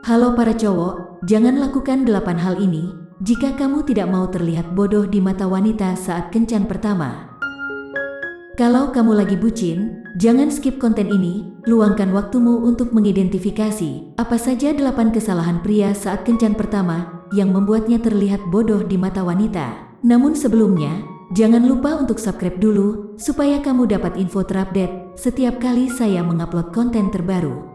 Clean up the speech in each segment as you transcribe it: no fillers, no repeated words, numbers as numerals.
Halo para cowok, jangan lakukan 8 hal ini jika kamu tidak mau terlihat bodoh di mata wanita saat kencan pertama. Kalau kamu lagi bucin, jangan skip konten ini, luangkan waktumu untuk mengidentifikasi apa saja 8 kesalahan pria saat kencan pertama yang membuatnya terlihat bodoh di mata wanita. Namun sebelumnya, jangan lupa untuk subscribe dulu supaya kamu dapat info terupdate setiap kali saya mengupload konten terbaru.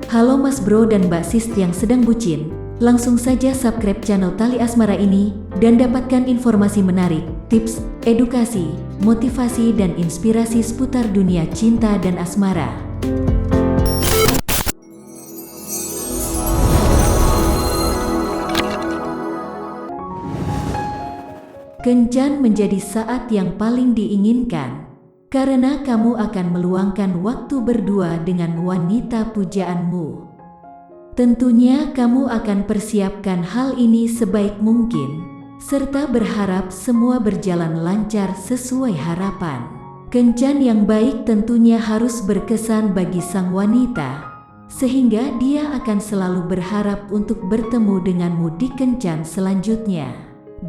Halo mas bro dan mbak sis yang sedang bucin, langsung saja subscribe channel Tali Asmara ini dan dapatkan informasi menarik, tips, edukasi, motivasi dan inspirasi seputar dunia cinta dan asmara. Kencan menjadi saat yang paling diinginkan karena kamu akan meluangkan waktu berdua dengan wanita pujaanmu. Tentunya kamu akan persiapkan hal ini sebaik mungkin, serta berharap semua berjalan lancar sesuai harapan. Kencan yang baik tentunya harus berkesan bagi sang wanita, sehingga dia akan selalu berharap untuk bertemu denganmu di kencan selanjutnya.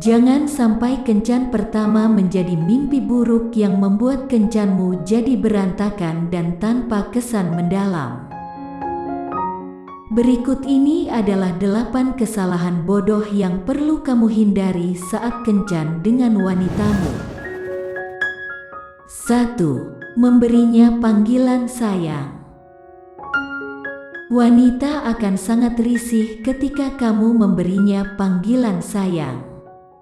Jangan sampai kencan pertama menjadi mimpi buruk yang membuat kencanmu jadi berantakan dan tanpa kesan mendalam. Berikut ini adalah 8 kesalahan bodoh yang perlu kamu hindari saat kencan dengan wanitamu. 1. Memberinya panggilan sayang. Wanita akan sangat risih ketika kamu memberinya panggilan sayang.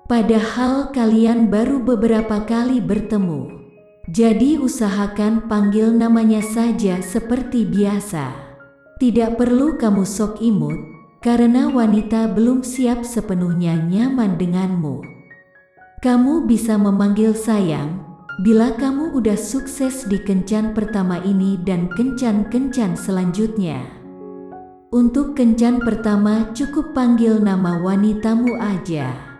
Padahal kalian baru beberapa kali bertemu. Jadi usahakan panggil namanya saja seperti biasa. Tidak perlu kamu sok imut, karena wanita belum siap sepenuhnya nyaman denganmu. Kamu bisa memanggil sayang bila kamu udah sukses di kencan pertama ini dan kencan-kencan selanjutnya. Untuk kencan pertama cukup panggil nama wanitamu aja.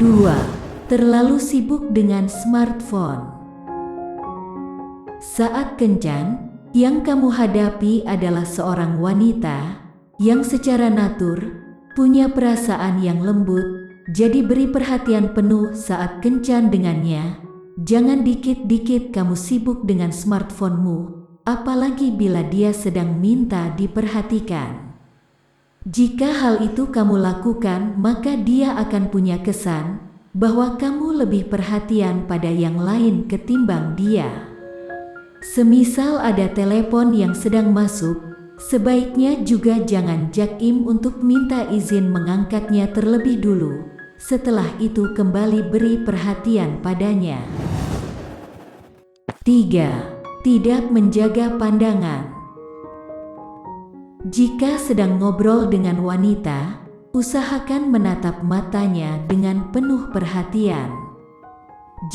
2. Terlalu sibuk dengan smartphone. Saat kencan, yang kamu hadapi adalah seorang wanita yang secara natur punya perasaan yang lembut, jadi beri perhatian penuh saat kencan dengannya. Jangan dikit-dikit kamu sibuk dengan smartphone-mu, apalagi bila dia sedang minta diperhatikan. Jika hal itu kamu lakukan, maka dia akan punya kesan bahwa kamu lebih perhatian pada yang lain ketimbang dia. Semisal ada telepon yang sedang masuk, sebaiknya juga jangan jaim untuk minta izin mengangkatnya terlebih dulu. Setelah itu kembali beri perhatian padanya. 3. Tidak menjaga pandangan. Jika sedang ngobrol dengan wanita, usahakan menatap matanya dengan penuh perhatian.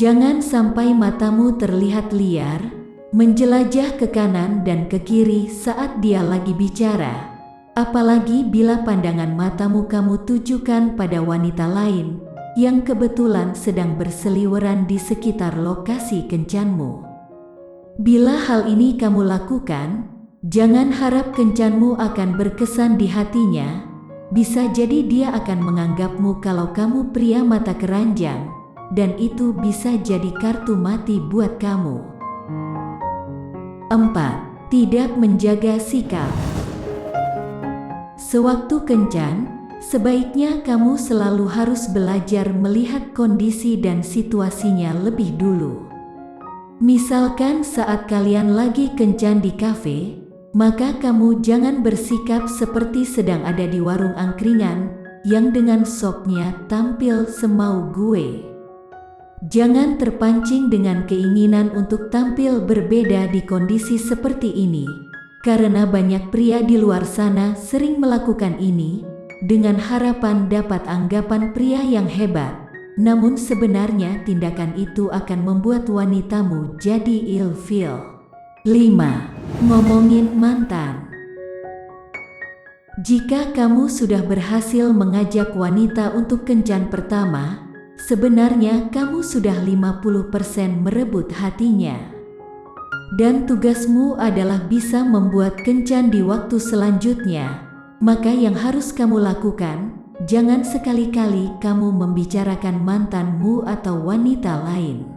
Jangan sampai matamu terlihat liar, menjelajah ke kanan dan ke kiri saat dia lagi bicara. Apalagi bila pandangan matamu kamu tujukan pada wanita lain yang kebetulan sedang berseliweran di sekitar lokasi kencanmu. Bila hal ini kamu lakukan, jangan harap kencanmu akan berkesan di hatinya. Bisa jadi dia akan menganggapmu kalau kamu pria mata keranjang, dan itu bisa jadi kartu mati buat kamu. 4. Tidak menjaga sikap. Sewaktu kencan, sebaiknya kamu selalu harus belajar melihat kondisi dan situasinya lebih dulu. Misalkan saat kalian lagi kencan di kafe, maka kamu jangan bersikap seperti sedang ada di warung angkringan yang dengan soknya tampil semau gue. Jangan terpancing dengan keinginan untuk tampil berbeda di kondisi seperti ini, karena banyak pria di luar sana sering melakukan ini dengan harapan dapat anggapan pria yang hebat. Namun sebenarnya tindakan itu akan membuat wanitamu jadi ilfeel. 5. Ngomongin mantan. Jika kamu sudah berhasil mengajak wanita untuk kencan pertama, sebenarnya kamu sudah 50% merebut hatinya. dan tugasmu adalah bisa membuat kencan di waktu selanjutnya. Maka yang harus kamu lakukan, jangan sekali-kali kamu membicarakan mantanmu atau wanita lain.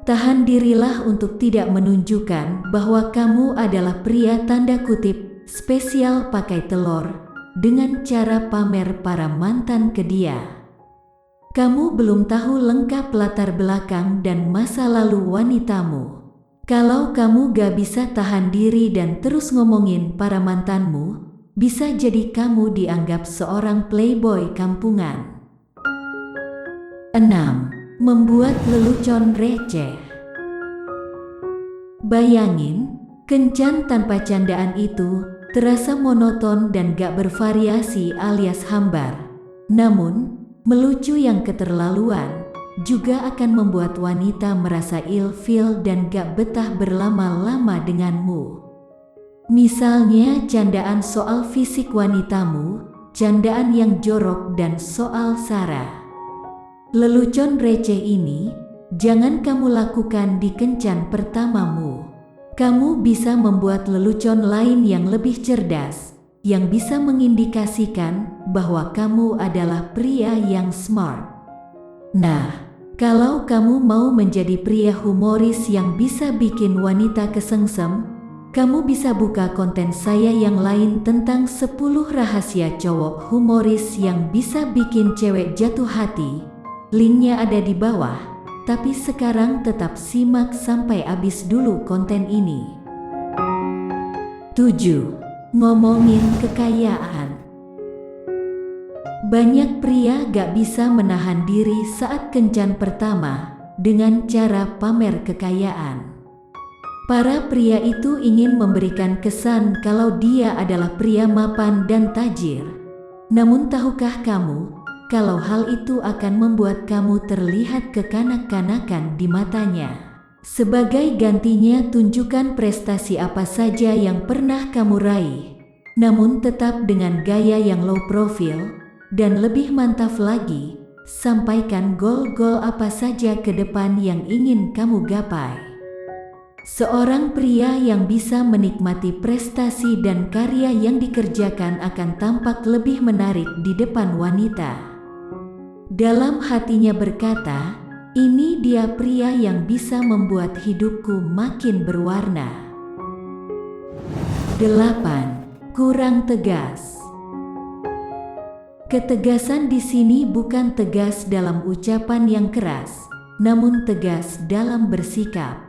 Tahan dirilah untuk tidak menunjukkan bahwa kamu adalah pria tanda kutip spesial pakai telur dengan cara pamer para mantan ke dia. Kamu belum tahu lengkap latar belakang dan masa lalu wanitamu. Kalau kamu gak bisa tahan diri dan terus ngomongin para mantanmu, bisa jadi kamu dianggap seorang playboy kampungan. 6. Membuat lelucon receh. Bayangin, kencan tanpa candaan itu terasa monoton dan gak bervariasi alias hambar. Namun, melucu yang keterlaluan juga akan membuat wanita merasa ilfil dan gak betah berlama-lama denganmu. Misalnya candaan soal fisik wanitamu, candaan yang jorok dan soal sara. Lelucon receh ini jangan kamu lakukan di kencan pertamamu. Kamu bisa membuat lelucon lain yang lebih cerdas, yang bisa mengindikasikan bahwa kamu adalah pria yang smart. Nah, kalau kamu mau menjadi pria humoris yang bisa bikin wanita kesengsem, kamu bisa buka konten saya yang lain tentang 10 rahasia cowok humoris yang bisa bikin cewek jatuh hati. Linknya ada di bawah, tapi sekarang tetap simak sampai habis dulu konten ini. 7. Ngomongin kekayaan. Banyak pria gak bisa menahan diri saat kencan pertama dengan cara pamer kekayaan. Para pria itu ingin memberikan kesan kalau dia adalah pria mapan dan tajir. Namun tahukah kamu, kalau hal itu akan membuat kamu terlihat kekanak-kanakan di matanya? Sebagai gantinya tunjukkan prestasi apa saja yang pernah kamu raih, namun tetap dengan gaya yang low profile, dan lebih mantap lagi, sampaikan gol-gol apa saja ke depan yang ingin kamu gapai. Seorang pria yang bisa menikmati prestasi dan karya yang dikerjakan akan tampak lebih menarik di depan wanita. Dalam hatinya berkata, ini dia pria yang bisa membuat hidupku makin berwarna. 8. Kurang tegas. Ketegasan di sini bukan tegas dalam ucapan yang keras, namun tegas dalam bersikap.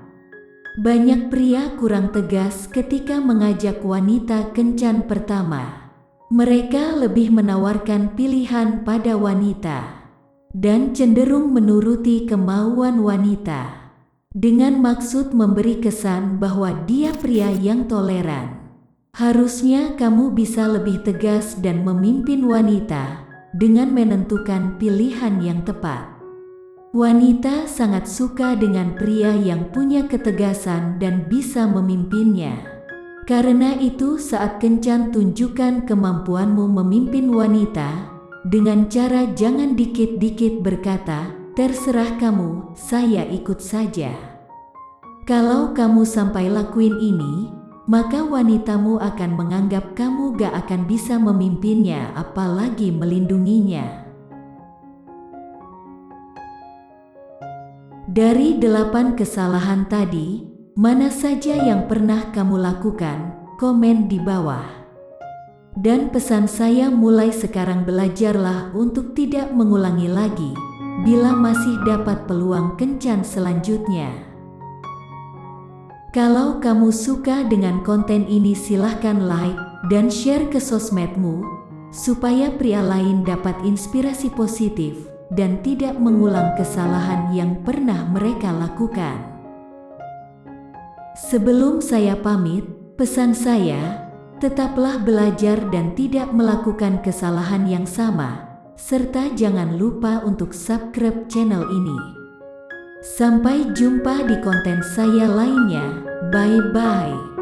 Banyak pria kurang tegas ketika mengajak wanita kencan pertama. Mereka lebih menawarkan pilihan pada wanita dan cenderung menuruti kemauan wanita dengan maksud memberi kesan bahwa dia pria yang toleran. Harusnya kamu bisa lebih tegas dan memimpin wanita dengan menentukan pilihan yang tepat. Wanita sangat suka dengan pria yang punya ketegasan dan bisa memimpinnya. Karena itu saat kencan tunjukkan kemampuanmu memimpin wanita dengan cara jangan dikit-dikit berkata, terserah kamu, saya ikut saja. Kalau kamu sampai lakuin ini, maka wanitamu akan menganggap kamu gak akan bisa memimpinnya apalagi melindunginya. Dari 8 kesalahan tadi, mana saja yang pernah kamu lakukan? Komen di bawah. Dan pesan saya mulai sekarang belajarlah untuk tidak mengulangi lagi, bila masih dapat peluang kencan selanjutnya. Kalau kamu suka dengan konten ini silahkan like dan share ke sosmedmu, supaya pria lain dapat inspirasi positif dan tidak mengulang kesalahan yang pernah mereka lakukan. Sebelum saya pamit, pesan saya, tetaplah belajar dan tidak melakukan kesalahan yang sama, serta jangan lupa untuk subscribe channel ini. Sampai jumpa di konten saya lainnya, bye-bye.